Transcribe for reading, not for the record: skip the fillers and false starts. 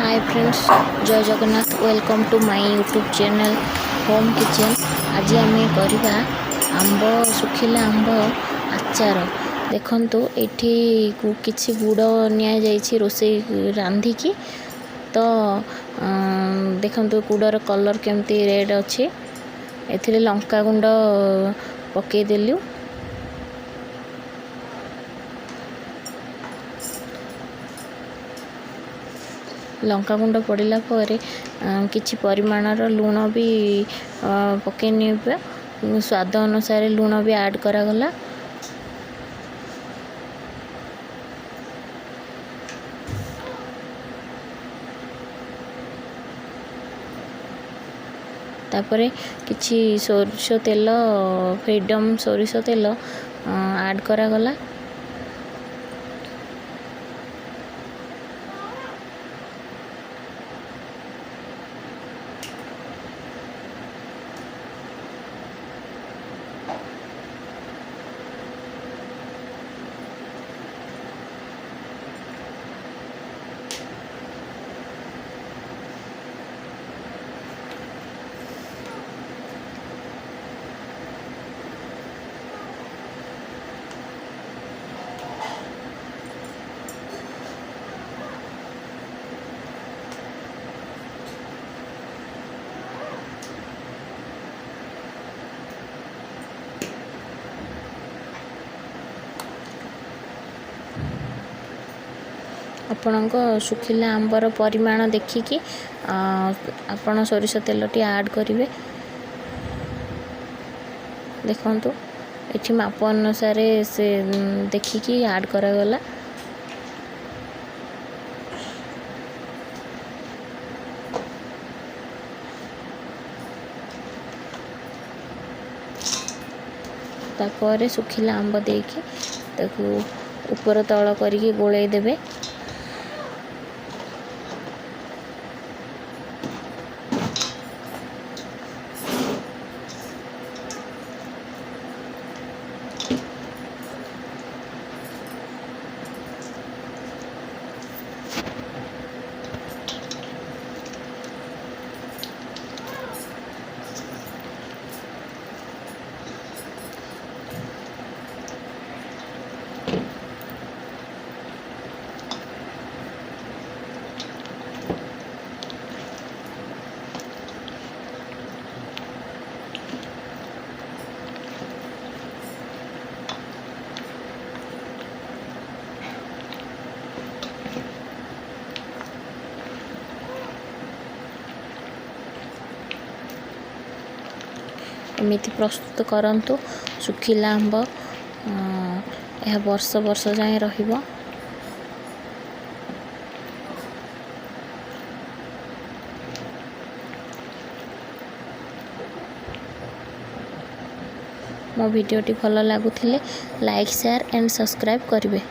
हाय friends, जय Jagannath. Welcome to my YouTube channel home kitchen. आज आम करवा आंब सुखिला आंब आचार। देखंतु एठी किछि गुड़ नि रोषे रांधिकी तो देखंतु गुड़र कलर केमती रेड अच्छे। एथिरे लंका गुंड पके देलु। लंका गुंड पड़ला किछि परिमाणर लूण भी पकईनी। स्वाद अनुसार लूण भी ऐड करागला। तापरे किछि सोरिष तेल फ्रीडम सोरिष तेल ऐड करागला। आपणक सुखिला आंबर परिमाण देखिकी आपण सोरिष तेलटी ऐड करेंगे। देखंतु एठी माप अनुसार से देखिकी ऐड करागला। तापर सुखिला आंब देकी ताकू ऊपर तल करिकी गोळेई देबे। एमिति प्रस्तुत करंतु सुखिला आंब यह वर्ष वर्ष जाए रहिबो। मो वीडियोटी भल लगुथिले लाइक शेयर एंड सब्सक्राइब करिवे।